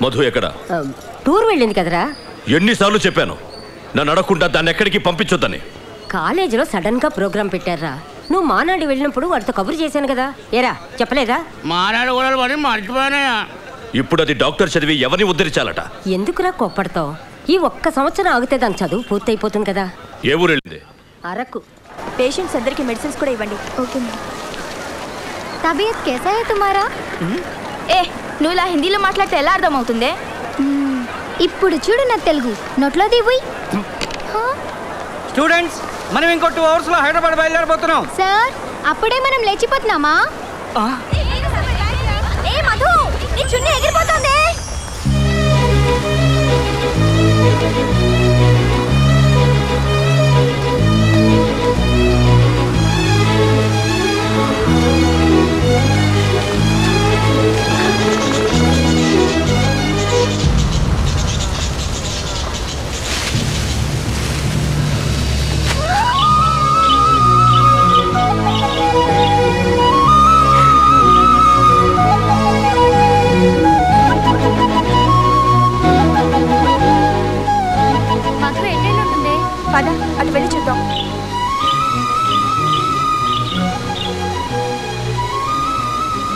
మధు ఎక్కడ? టూర్ వెళ్ళింది కదరా. ఎన్నిసార్లు చెప్పాను నన్ను అడగకుండా దాన్ని ఎక్కడికి పంపించొద్దని. కాలేజీలో సడన్ గా ప్రోగ్రామ్ పెట్టారా. నువ్వు మానాడు వెళ్ళినప్పుడు వాడితో కబురు చేశాను కదా. ఏరా చెప్పలేదా? మానాడు కూడా మర్చిపోయానయ్యా. ఇప్పుడు అది డాక్టర్ చదివి ఎవరిని ఉద్ధరించాలట. ఎందుకురా కోప్పడతావు? ఈ ఒక్క సంవత్సరం ఆగితే దాని చదువు పూర్తయిపోతుంది కదా. ఏ ఊరు వెళ్ళింది? అరకు. పేషెంట్స్ అందరికి మెడిసిన్స్ కూడా ఇవ్వండి. ఓకే తబియత్ कैसा है तुम्हारा? నువ్వు ఇలా హిందీలో మాట్లాడితే ఎలా అర్థమవుతుంది? ఇప్పుడు చూడు నా తెలుగు నోట్లో దివ్వు. స్టూడెంట్స్ మనం ఇంకో 2 hours లో హైదరాబాద్ బయలుదేరబోతున్నాం. సార్ అప్పుడే మనం లేచిపోతున్నామా? మధు నీ చున్నీ ఎగిరిపోతుంది. పద అటు వెళ్ళి చూద్దాం.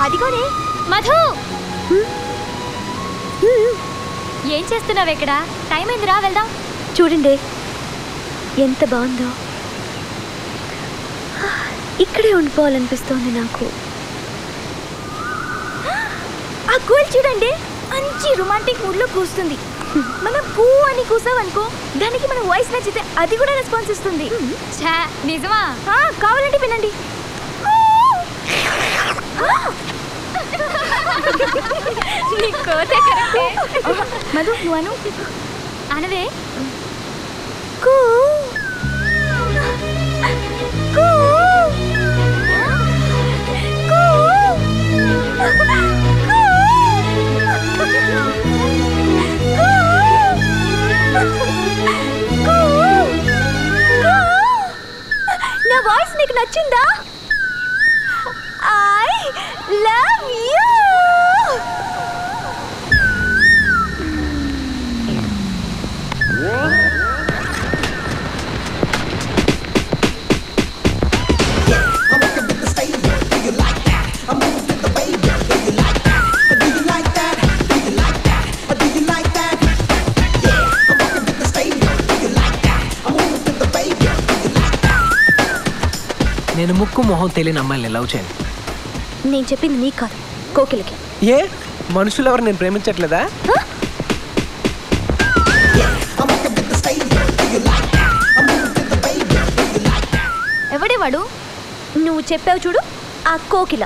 అదిగోనే మధు ఏం చేస్తున్నావు ఇక్కడ? టైం అయిందిరా వెళ్దాం. చూడండి ఎంత బాగుందో. ఇక్కడే ఉండిపోవాలనిపిస్తోంది నాకు. ఆ గోల్ చూడండి మంచి రొమాంటిక్ మూడ్ లో కూస్తుంది. మనం కూ అని కూసావనుకో దానికి మన వాయిస్ నచ్చితే అది కూడా రెస్పాన్స్ ఇస్తుంది. నిజమా? కావాలంటే వినండి. మధు నువ్వు అను. అనవే. కూ కూ నా వాయిస్ నీకు నచ్చిందా? I love you. నేను ముక్కు మొహం తెలియని అమ్మాయిని లవ్ చేయను. నేను చెప్పింది నీకు కాదు, కోకిలకి. ఏ మనుషులు ఎవరు నేను ప్రేమించట్లేదా? ఎవడే వాడు? నువ్వు చెప్పావు చూడు, ఆ కోకిల.